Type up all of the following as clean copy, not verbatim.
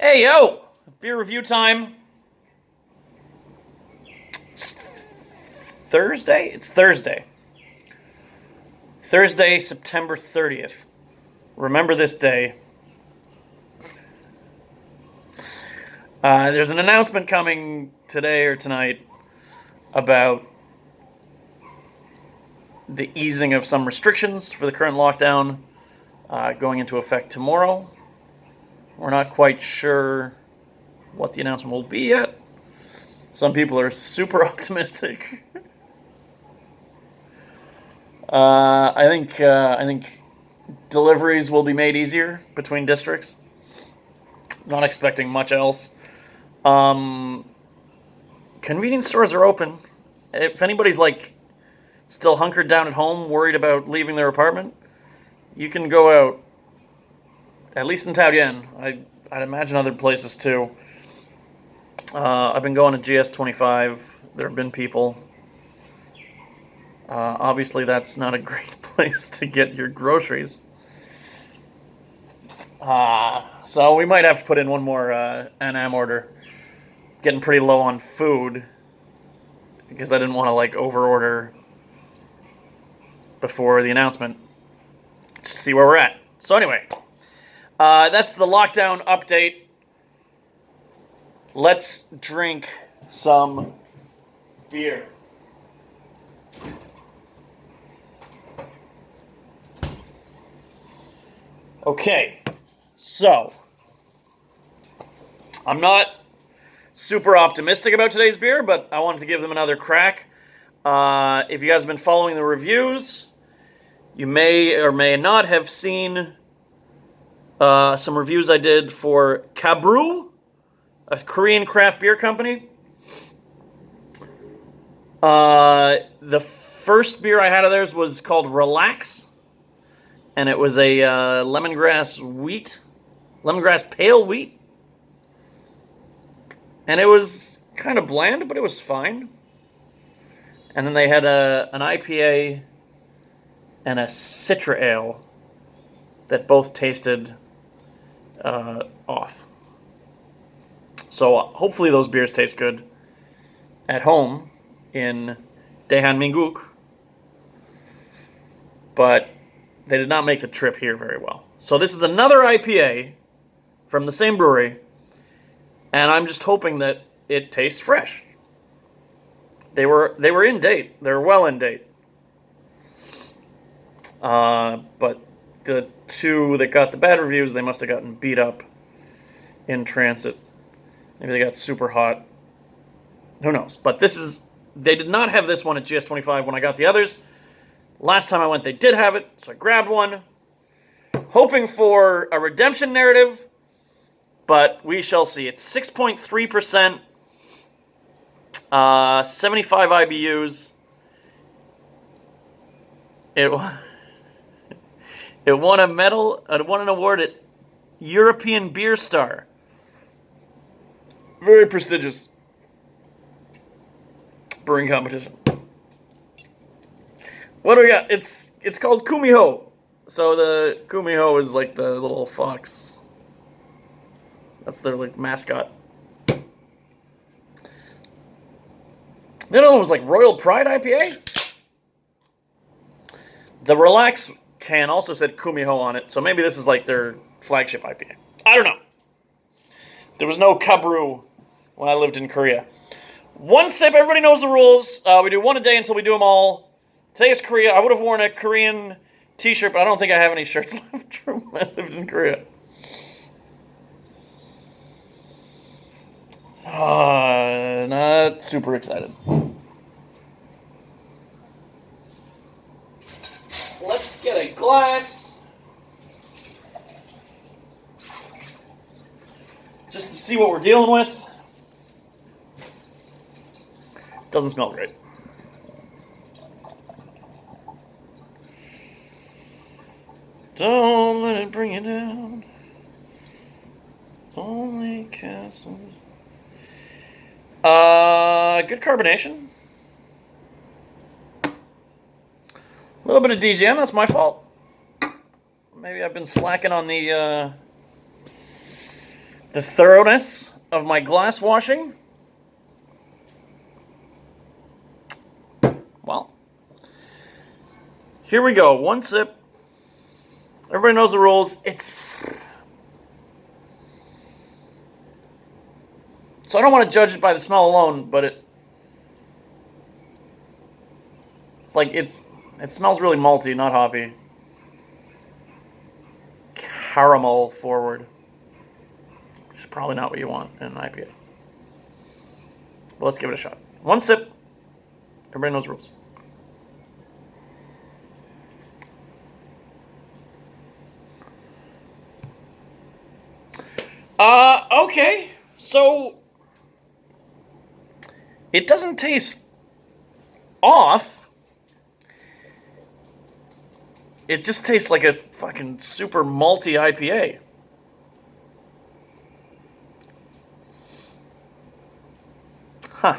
Hey, yo! Beer review time. It's Thursday? It's Thursday. Thursday, September 30th. Remember this day. There's an announcement coming today or tonight about the easing of some restrictions for the current lockdown going into effect tomorrow. We're not quite sure what the announcement will be yet. Some people are super optimistic. I think deliveries will be made easier between districts. Not expecting much else. Convenience stores are open. If anybody's still hunkered down at home, worried about leaving their apartment, you can go out. At least in Taoyuan. I'd imagine other places too. I've been going to GS25. There have been people. Obviously, that's not a great place to get your groceries. So we might have to put in one more NM order. Getting pretty low on food because I didn't want to over-order before the announcement. Just to see where we're at. So anyway, that's the lockdown update. Let's drink some beer. Okay, so I'm not super optimistic about today's beer, but I wanted to give them another crack. If you guys have been following the reviews, you may or may not have seen some reviews I did for KABREW, a Korean craft beer company. The first beer I had of theirs was called Relax, and it was a lemongrass pale wheat. And it was kind of bland, but it was fine. And then they had an IPA and a Citra Ale that both tasted off. So hopefully those beers taste good at home in Daehanminguk. But they did not make the trip here very well. So this is another IPA from the same brewery, and I'm just hoping that it tastes fresh. They were in date. They're well in date. But the two that got the bad reviews, they must have gotten beat up in transit. Maybe they got super hot. Who knows? But they did not have this one at GS25 when I got the others. Last time I went, they did have it, so I grabbed one, hoping for a redemption narrative, but we shall see. It's 6.3%, 75 IBUs. It won an award at European Beer Star. Very prestigious brewing competition. What do we got? It's called Kumiho. So the Kumiho is like the little fox. That's their mascot. The other one was Royal Pride IPA. The Relax can also said Kumiho on it, so maybe this is their flagship IPA. I don't know. There was no KABREW when I lived in Korea. One sip, everybody knows the rules. We do one a day until we do them all. Today is Korea. I would have worn a Korean t-shirt, but I don't think I have any shirts left from when I lived in Korea. Not super excited. Let's get a glass. Just to see what we're dealing with. Doesn't smell great. Don't let it bring you down. Only castles. Good carbonation. A little bit of DGM, that's my fault. Maybe I've been slacking on the the thoroughness of my glass washing. Well, here we go. One sip. Everybody knows the rules. So I don't want to judge it by the smell alone, but it smells really malty, not hoppy. Caramel forward. Which is probably not what you want in an IPA. But let's give it a shot. One sip. Everybody knows the rules. Okay. So it doesn't taste off. It just tastes like a fucking super malty IPA. Huh.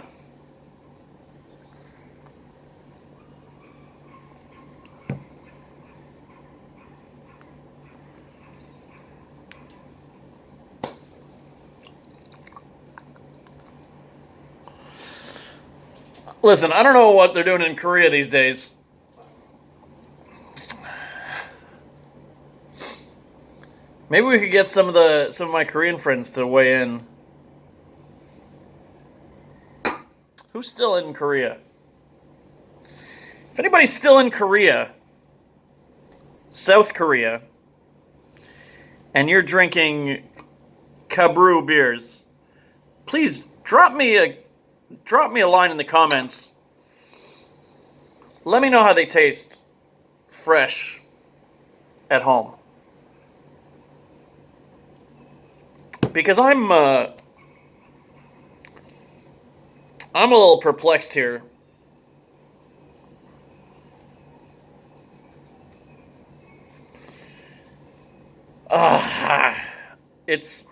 Listen, I don't know what they're doing in Korea these days. Maybe we could get some of my Korean friends to weigh in. Who's still in Korea? If anybody's still in Korea, South Korea, and you're drinking KABREW beers, please drop me a line in the comments. Let me know how they taste fresh at home. Because I'm a little perplexed here. It's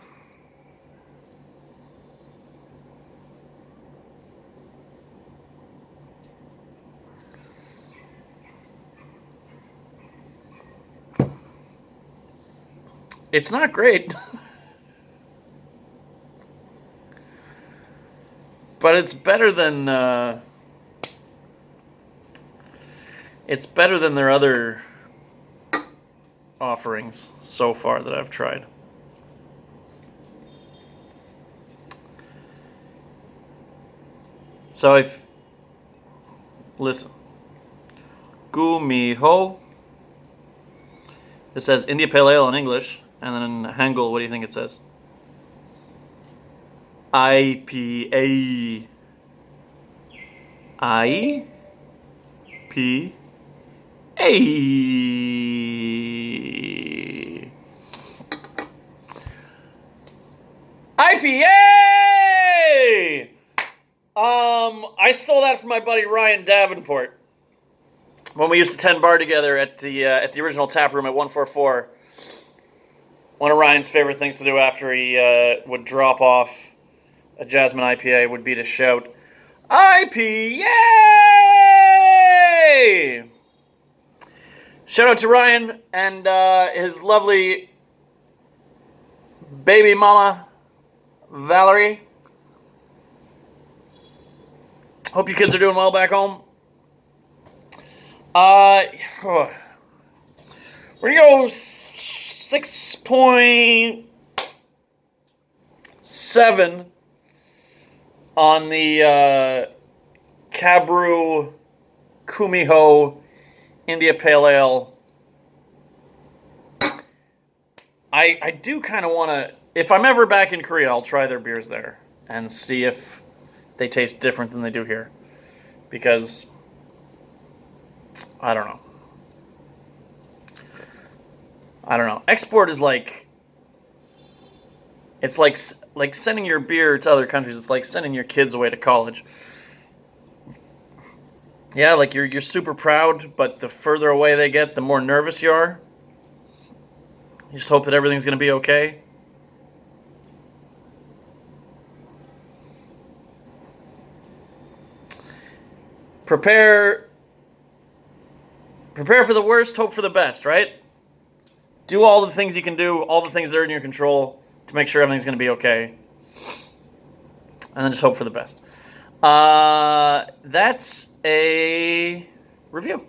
not great. But it's better than their other offerings so far that I've tried. So listen, Kumiho. It says India Pale Ale in English, and then in Hangul, what do you think it says? IPA. IPA. IPA! I stole that from my buddy Ryan Davenport when we used to tend bar together at the original tap room at 144. One of Ryan's favorite things to do after he would drop off a Jasmine IPA would be to shout, IPA! Shout out to Ryan and his lovely baby mama, Valerie. Hope you kids are doing well back home. We're going to go 6.7 on the KABREW Kumiho India Pale Ale. I do kind of want to, if I'm ever back in Korea, I'll try their beers there and see if they taste different than they do here. Because, I don't know. Export is like, it's like sending your beer to other countries. It's like sending your kids away to college. Yeah, like you're super proud, but the further away they get, the more nervous you are. You just hope that everything's going to be okay. Prepare for the worst, hope for the best, right? Do all the things you can do, all the things that are in your control to to make sure everything's going to be okay, and then just hope for the best. That's a review.